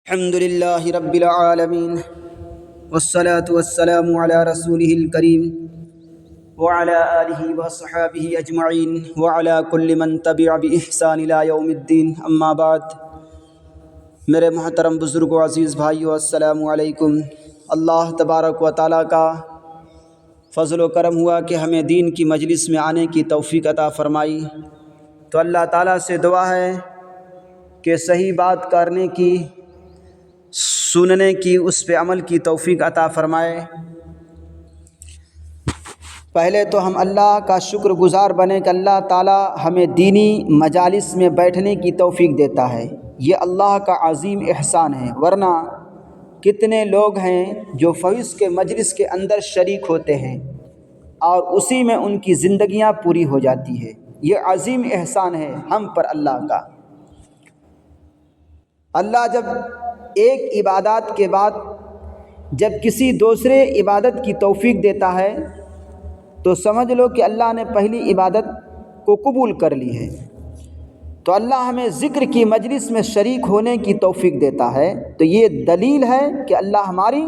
الحمد لله رب العالمين والصلاة والسلام على رسوله الكريم وعلى آله وصحابه أجمعين وعلى كل من تبع بإحسان إلى يوم الدين اما بعد۔ میرے محترم بزرگ و عزیز بھائیو، السلام علیکم۔ اللہ تبارک و تعالیٰ کا فضل و کرم ہوا کہ ہمیں دین کی مجلس میں آنے کی توفیق عطا فرمائی، تو اللہ تعالیٰ سے دعا ہے کہ صحیح بات کرنے کی، سننے کی، اس پہ عمل کی توفیق عطا فرمائے۔ پہلے تو ہم اللہ کا شکر گزار بنیں کہ اللہ تعالیٰ ہمیں دینی مجالس میں بیٹھنے کی توفیق دیتا ہے، یہ اللہ کا عظیم احسان ہے۔ ورنہ کتنے لوگ ہیں جو فیض کے مجلس کے اندر شریک ہوتے ہیں اور اسی میں ان کی زندگیاں پوری ہو جاتی ہے۔ یہ عظیم احسان ہے ہم پر اللہ کا۔ اللہ جب ایک عبادات کے بعد جب کسی دوسرے عبادت کی توفیق دیتا ہے تو سمجھ لو کہ اللہ نے پہلی عبادت کو قبول کر لی ہے۔ تو اللہ ہمیں ذکر کی مجلس میں شریک ہونے کی توفیق دیتا ہے، تو یہ دلیل ہے کہ اللہ ہماری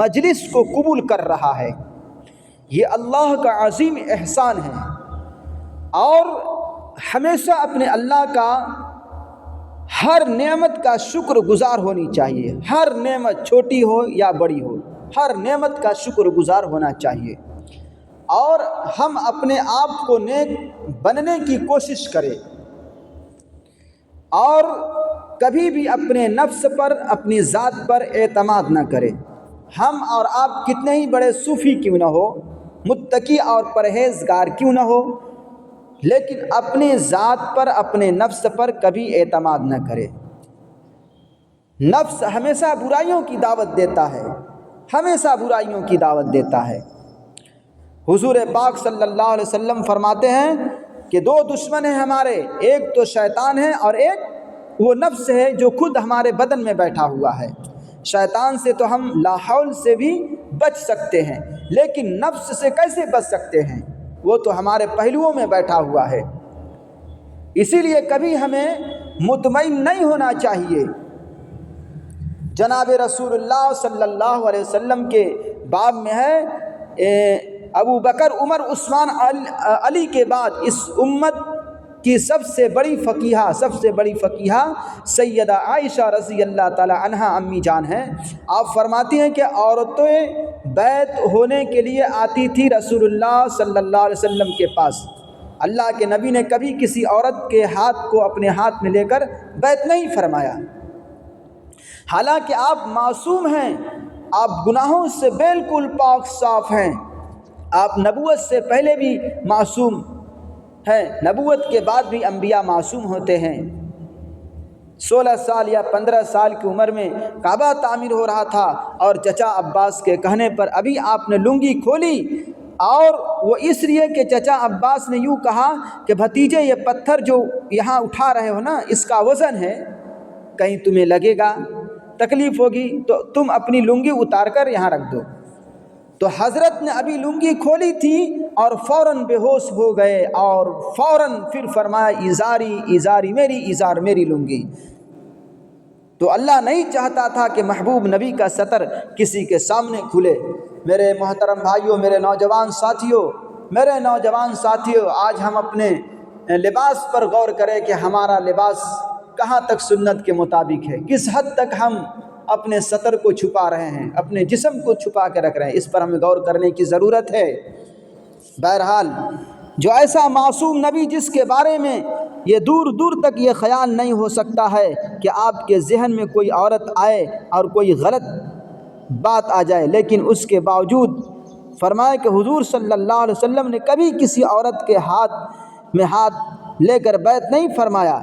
مجلس کو قبول کر رہا ہے۔ یہ اللہ کا عظیم احسان ہے، اور ہمیشہ اپنے اللہ کا ہر نعمت کا شکر گزار ہونی چاہیے۔ ہر نعمت چھوٹی ہو یا بڑی ہو، ہر نعمت کا شکر گزار ہونا چاہیے، اور ہم اپنے آپ کو نیک بننے کی کوشش کریں، اور کبھی بھی اپنے نفس پر، اپنی ذات پر اعتماد نہ کریں۔ ہم اور آپ کتنے ہی بڑے صوفی کیوں نہ ہو، متقی اور پرہیزگار کیوں نہ ہو، لیکن اپنی ذات پر، اپنے نفس پر کبھی اعتماد نہ کرے۔ نفس ہمیشہ برائیوں کی دعوت دیتا ہے، ہمیشہ برائیوں کی دعوت دیتا ہے۔ حضور پاک صلی اللہ علیہ وسلم فرماتے ہیں کہ دو دشمن ہیں ہمارے، ایک تو شیطان ہے اور ایک وہ نفس ہے جو خود ہمارے بدن میں بیٹھا ہوا ہے۔ شیطان سے تو ہم لا حول سے بھی بچ سکتے ہیں، لیکن نفس سے کیسے بچ سکتے ہیں؟ وہ تو ہمارے پہلوؤں میں بیٹھا ہوا ہے۔ اسی لیے کبھی ہمیں مطمئن نہیں ہونا چاہیے۔ جناب رسول اللہ صلی اللہ علیہ وسلم کے باب میں ہے، ابو بکر، عمر، عثمان، علی کے بعد اس امت کی سب سے بڑی فقیہہ سیدہ عائشہ رضی اللہ تعالی عنہا امی جان ہیں۔ آپ فرماتی ہیں کہ عورتیں بیعت ہونے کے لیے آتی تھی رسول اللہ صلی اللہ علیہ وسلم کے پاس۔ اللہ کے نبی نے کبھی کسی عورت کے ہاتھ کو اپنے ہاتھ میں لے کر بیعت نہیں فرمایا، حالانکہ آپ معصوم ہیں، آپ گناہوں سے بالکل پاک صاف ہیں، آپ نبوت سے پہلے بھی معصوم ہیں، نبوت کے بعد بھی انبیاء معصوم ہوتے ہیں۔ 16 سال یا 15 سال کی عمر میں کعبہ تعمیر ہو رہا تھا، اور چچا عباس کے کہنے پر ابھی آپ نے لنگی کھولی، اور وہ اس لیے کہ چچا عباس نے یوں کہا کہ بھتیجے یہ پتھر جو یہاں اٹھا رہے ہو نا، اس کا وزن ہے، کہیں تمہیں لگے گا، تکلیف ہوگی، تو تم اپنی لنگی اتار کر یہاں رکھ دو۔ تو حضرت نے ابھی لنگی کھولی تھی اور فوراً بے ہوش ہو گئے، اور فوراً پھر فرمایا ازاری ازاری میری، ازار میری لنگی۔ تو اللہ نہیں چاہتا تھا کہ محبوب نبی کا سطر کسی کے سامنے کھلے۔ میرے محترم بھائیوں، میرے نوجوان ساتھیوں، آج ہم اپنے لباس پر غور کریں کہ ہمارا لباس کہاں تک سنت کے مطابق ہے، کس حد تک ہم اپنے سطر کو چھپا رہے ہیں، اپنے جسم کو چھپا کے رکھ رہے ہیں، اس پر ہمیں غور کرنے کی ضرورت ہے۔ بہرحال جو ایسا معصوم نبی جس کے بارے میں یہ دور دور تک یہ خیال نہیں ہو سکتا ہے کہ آپ کے ذہن میں کوئی عورت آئے اور کوئی غلط بات آ جائے، لیکن اس کے باوجود فرمائے کہ حضور صلی اللہ علیہ وسلم نے کبھی کسی عورت کے ہاتھ میں ہاتھ لے کر بیعت نہیں فرمایا۔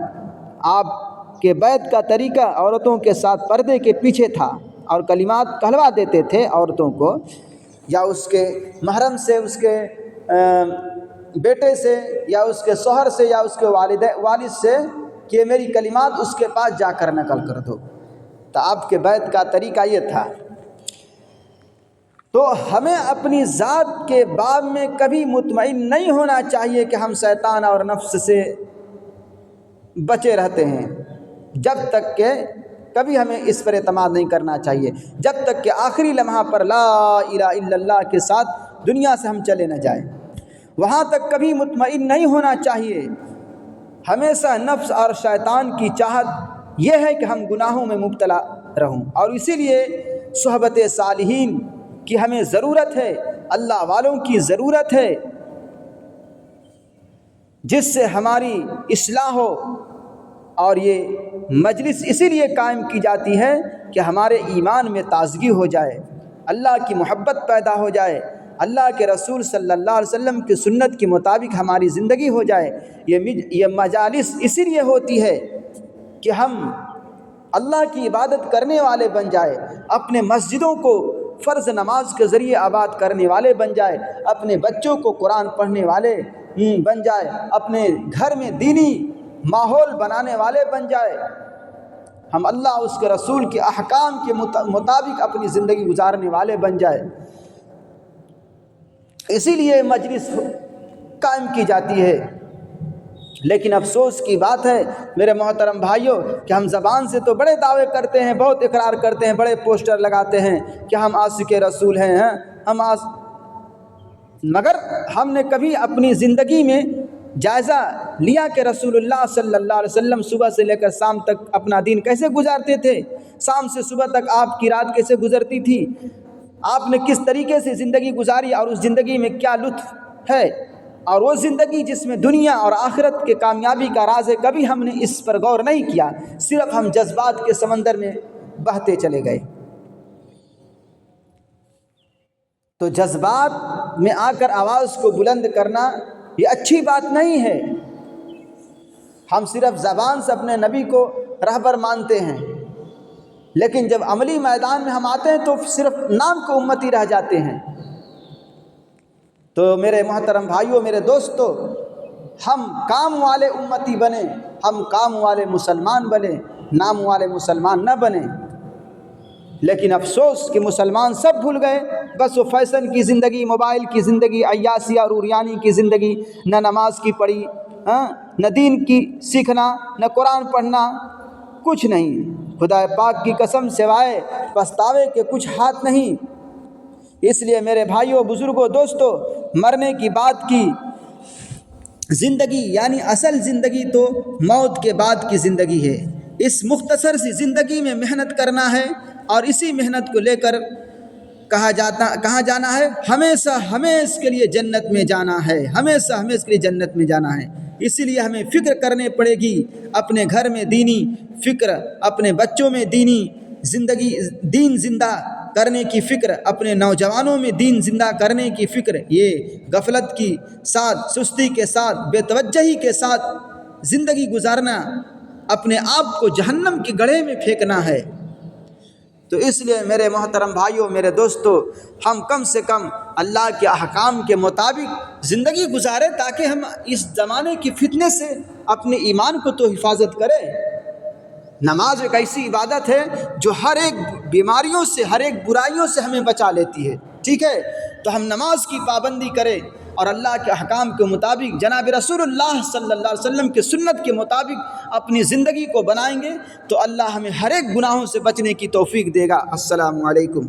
آپ کے بیعت کا طریقہ عورتوں کے ساتھ پردے کے پیچھے تھا، اور کلمات کہلوا دیتے تھے عورتوں کو، یا اس کے محرم سے، اس کے بیٹے سے، یا اس کے شوہر سے، یا اس کے والد سے، کہ میری کلمات اس کے پاس جا کر نقل کر دو۔ تو آپ کے بیعت کا طریقہ یہ تھا۔ تو ہمیں اپنی ذات کے باب میں کبھی مطمئن نہیں ہونا چاہیے کہ ہم شیطان اور نفس سے بچے رہتے ہیں، جب تک کہ کبھی ہمیں اس پر اعتماد نہیں کرنا چاہیے جب تک کہ آخری لمحہ پر لا الہ الا اللہ کے ساتھ دنیا سے ہم چلے نہ جائیں، وہاں تک کبھی مطمئن نہیں ہونا چاہیے۔ ہمیشہ نفس اور شیطان کی چاہت یہ ہے کہ ہم گناہوں میں مبتلا رہوں، اور اسی لیے صحبت صالحین کی ہمیں ضرورت ہے، اللہ والوں کی ضرورت ہے، جس سے ہماری اصلاح ہو۔ اور یہ مجلس اسی لیے قائم کی جاتی ہے کہ ہمارے ایمان میں تازگی ہو جائے، اللہ کی محبت پیدا ہو جائے، اللہ کے رسول صلی اللہ علیہ وسلم کی سنت کے مطابق ہماری زندگی ہو جائے۔ یہ مجالس اسی لیے ہوتی ہے کہ ہم اللہ کی عبادت کرنے والے بن جائے، اپنے مسجدوں کو فرض نماز کے ذریعے آباد کرنے والے بن جائے، اپنے بچوں کو قرآن پڑھنے والے بن جائے، اپنے گھر میں دینی ماحول بنانے والے بن جائے، ہم اللہ اس کے رسول کے احکام کے مطابق اپنی زندگی گزارنے والے بن جائے۔ اسی لیے مجلس قائم کی جاتی ہے۔ لیکن افسوس کی بات ہے میرے محترم بھائیوں کہ ہم زبان سے تو بڑے دعوے کرتے ہیں، بہت اقرار کرتے ہیں، بڑے پوسٹر لگاتے ہیں کہ ہم عاشق رسول ہیں، مگر ہم نے کبھی اپنی زندگی میں جائزہ لیا کہ رسول اللہ صلی اللہ علیہ وسلم صبح سے لے کر شام تک اپنا دین کیسے گزارتے تھے؟ شام سے صبح تک آپ کی رات کیسے گزرتی تھی؟ آپ نے کس طریقے سے زندگی گزاری اور اس زندگی میں کیا لطف ہے؟ اور وہ زندگی جس میں دنیا اور آخرت کے کامیابی کا راز ہے، کبھی ہم نے اس پر غور نہیں کیا، صرف ہم جذبات کے سمندر میں بہتے چلے گئے۔ تو جذبات میں آ کر آواز کو بلند کرنا یہ اچھی بات نہیں ہے۔ ہم صرف زبان سے اپنے نبی کو رہبر مانتے ہیں، لیکن جب عملی میدان میں ہم آتے ہیں تو صرف نام کو امتی رہ جاتے ہیں۔ تو میرے محترم بھائیوں، میرے دوستو، ہم کام والے امتی بنیں، ہم کام والے مسلمان بنیں، نام والے مسلمان نہ بنیں۔ لیکن افسوس کہ مسلمان سب بھول گئے، بس وہ فیشن کی زندگی، موبائل کی زندگی، عیاشی اور عریانی کی زندگی، نہ نماز کی پڑھی، نہ دین کی سیکھنا، نہ قرآن پڑھنا، کچھ نہیں۔ خدا پاک کی قسم سوائے پچھتاوے کے کچھ ہاتھ نہیں۔ اس لیے میرے بھائیوں، بزرگوں، دوستو، مرنے کی بات کی زندگی یعنی اصل زندگی تو موت کے بعد کی زندگی ہے۔ اس مختصر سی زندگی میں محنت کرنا ہے، اور اسی محنت کو لے کر کہاں جانا ہے؟ ہمیشہ ہمیشہ کے لیے جنت میں جانا ہے، ہمیشہ ہمیشہ کے لیے جنت میں جانا ہے۔ اسی لیے ہمیں فکر کرنے پڑے گی، اپنے گھر میں دینی فکر، اپنے بچوں میں دینی زندگی، دین زندہ کرنے کی فکر، اپنے نوجوانوں میں دین زندہ کرنے کی فکر۔ یہ غفلت کی ساتھ، سستی کے ساتھ، بے توجہی کے ساتھ زندگی گزارنا اپنے آپ کو جہنم کے گڑھے میں پھینکنا ہے۔ تو اس لیے میرے محترم بھائیوں، میرے دوستو، ہم کم سے کم اللہ کے احکام کے مطابق زندگی گزاریں تاکہ ہم اس زمانے کی فتنے سے اپنے ایمان کو تو حفاظت کریں۔ نماز ایک ایسی عبادت ہے جو ہر ایک بیماریوں سے، ہر ایک برائیوں سے ہمیں بچا لیتی ہے، ٹھیک ہے؟ تو ہم نماز کی پابندی کریں اور اللہ کے احکام کے مطابق، جناب رسول اللہ صلی اللہ علیہ وسلم کی سنت کے مطابق اپنی زندگی کو بنائیں گے تو اللہ ہمیں ہر ایک گناہوں سے بچنے کی توفیق دے گا۔ السلام علیکم۔